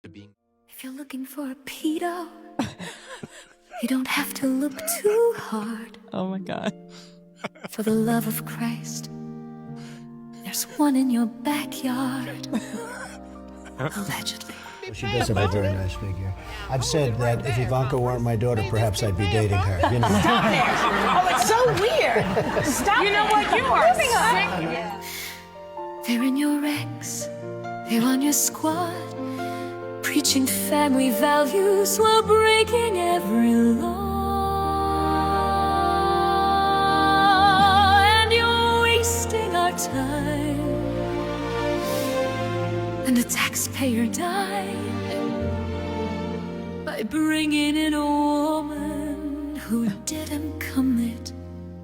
If you're looking for a pedo, you don't have to look too hard. Oh my God. For the love of Christ, there's one in your backyard. Allegedly. She does have a very nice figure. I've said that if Ivanka weren't my daughter, perhaps I'd be dating her. You know. Stop it! Oh, it's so weird. Stop. You know what? You are sick. They're in your ex, they're on your squad, preaching family values while breaking every law. And you're wasting our time and the taxpayer dime by bringing in a woman who didn't commit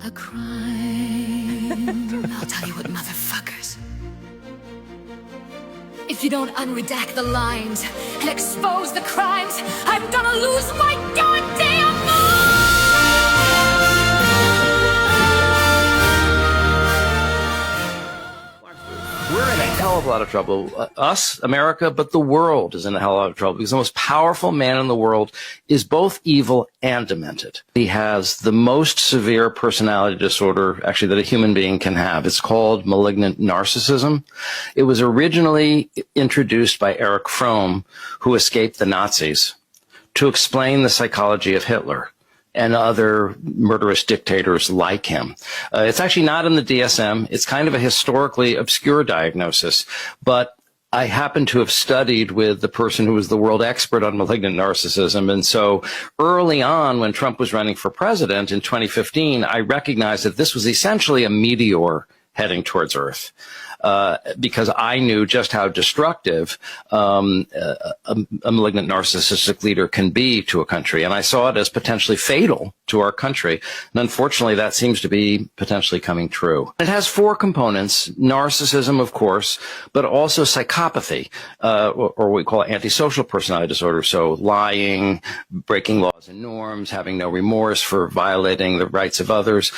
a crime. I'll tell you what, motherfuckers. If you don't unredact the lines and expose the crimes, I'm gonna lose my goddamn We're in a hell of a lot of trouble. Us, America, but the world is in a hell of a lot of trouble because the most powerful man in the world is both evil and demented. He has the most severe personality disorder, actually, that a human being can have. It's called malignant narcissism. It was originally introduced by Erich Fromm, who escaped the Nazis, to explain the psychology of Hitler and other murderous dictators like him. It's actually not in the DSM. It's kind of a historically obscure diagnosis, but I happen to have studied with the person who was the world expert on malignant narcissism. And so early on, when Trump was running for president in 2015, I recognized that this was essentially a meteor heading towards Earth. Because I knew just how destructive a malignant narcissistic leader can be to a country. And I saw it as potentially fatal to our country. And unfortunately, that seems to be potentially coming true. It has four components: narcissism, of course, but also psychopathy, or what we call antisocial personality disorder. So lying, breaking laws and norms, having no remorse for violating the rights of others.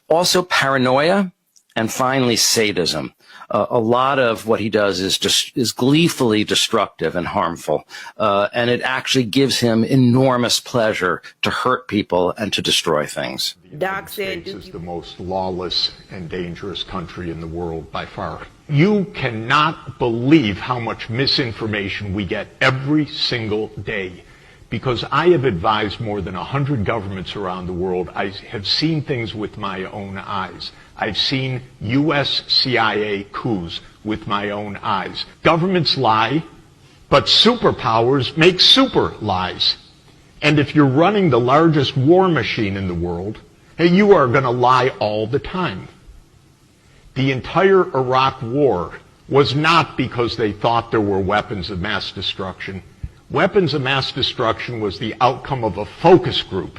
Also paranoia, and finally sadism. A lot of what he does is gleefully destructive and harmful, and it actually gives him enormous pleasure to hurt people and to destroy things. Doc said this is the most lawless and dangerous country in the world by far. You cannot believe how much misinformation we get every single day. Because I have advised more than 100 governments around the world, I have seen things with my own eyes. I've seen U.S. CIA coups with my own eyes. Governments lie, but superpowers make super lies. And if you're running the largest war machine in the world, hey, you are going to lie all the time. The entire Iraq war was not because they thought there were weapons of mass destruction. Weapons of mass destruction was the outcome of a focus group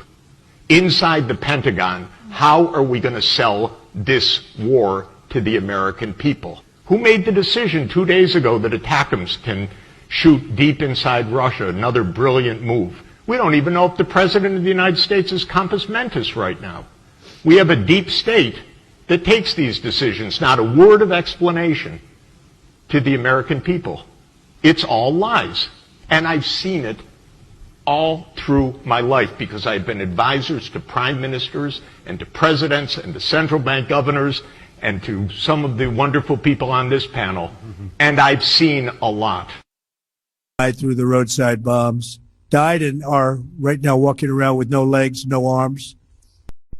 inside the Pentagon. How are we going to sell this war to the American people? Who made the decision 2 days ago that ATACMS can shoot deep inside Russia? Another brilliant move. We don't even know if the President of the United States is compos mentis right now. We have a deep state that takes these decisions, not a word of explanation to the American people. It's all lies. And I've seen it all through my life because I've been advisors to prime ministers and to presidents and to central bank governors and to some of the wonderful people on this panel. And I've seen a lot. Died through the roadside bombs, died and are right now walking around with no legs, no arms.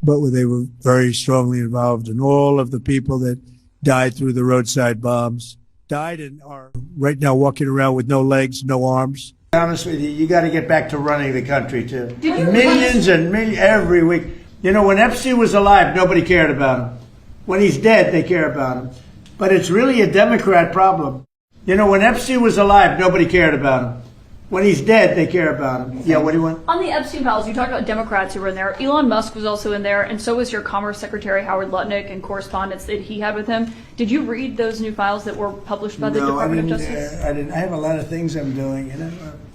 But they were very strongly involved in all of the people that died through the roadside bombs. Died and are right now walking around with no legs, no arms. Honest with you got to get back to running the country too. Millions and millions every week. You know, when Epstein was alive, nobody cared about him. When he's dead, they care about him. But it's really a Democrat problem. You know, when Epstein was alive, nobody cared about him. When he's dead, they care about him. Yeah, what do you want? On the Epstein files, you talked about Democrats who were in there. Elon Musk was also in there, and so was your Commerce Secretary Howard Lutnick and correspondence that he had with him. Did you read those new files that were published by the Department of Justice? I didn't. I have a lot of things I'm doing, you know,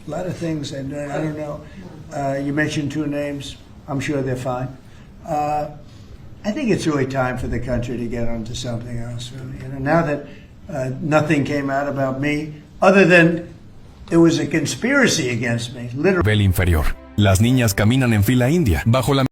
a lot of things I'm doing. I don't know. You mentioned two names. I'm sure they're fine. I think it's really time for the country to get onto something else, really. You know, now that nothing came out about me, other than There was a conspiracy against me, literally. Nivel inferior. Las niñas caminan en fila india, bajo la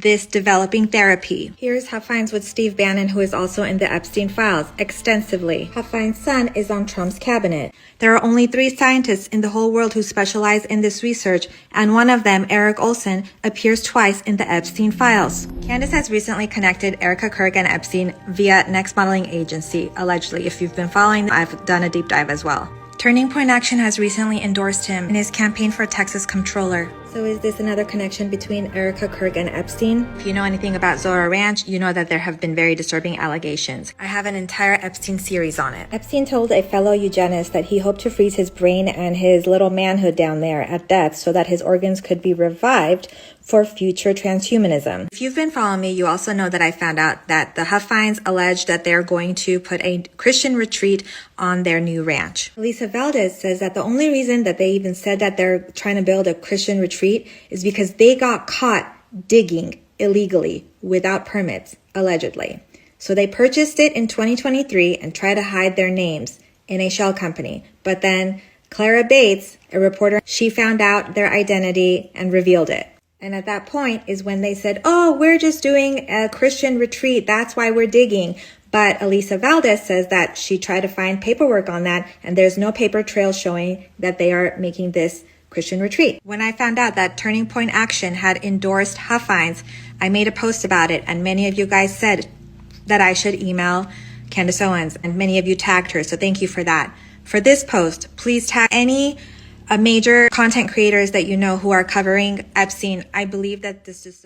this developing therapy. Here's Huffines with Steve Bannon, who is also in the Epstein files extensively. Huffine's son is on Trump's cabinet. There are only 3 scientists in the whole world who specialize in this research, and one of them, Eric Olson, appears twice in the Epstein files. Candace has recently connected Erica Kirk and Epstein via Next Modeling Agency, allegedly. If you've been following, I've done a deep dive as well. Turning Point Action has recently endorsed him in his campaign for Texas Comptroller. So is this another connection between Erica Kirk and Epstein? If you know anything about Zora Ranch, you know that there have been very disturbing allegations. I have an entire Epstein series on it. Epstein told a fellow eugenist that he hoped to freeze his brain and his little manhood down there at death so that his organs could be revived for future transhumanism. If you've been following me, you also know that I found out that the Huffines allege that they're going to put a Christian retreat on their new ranch. Elisa Valdez says that the only reason that they even said that they're trying to build a Christian retreat is because they got caught digging illegally without permits, allegedly. So they purchased it in 2023 and tried to hide their names in a shell company. But then Clara Bates, a reporter, she found out their identity and revealed it. And at that point is when they said, oh, we're just doing a Christian retreat. That's why we're digging. But Elisa Valdez says that she tried to find paperwork on that, and there's no paper trail showing that they are making this Christian retreat. When I found out that Turning Point Action had endorsed Huffines, I made a post about it, and many of you guys said that I should email Candace Owens, and many of you tagged her, so thank you for that. For this post, please tag any major content creators that you know who are covering Epstein. I believe that this deserves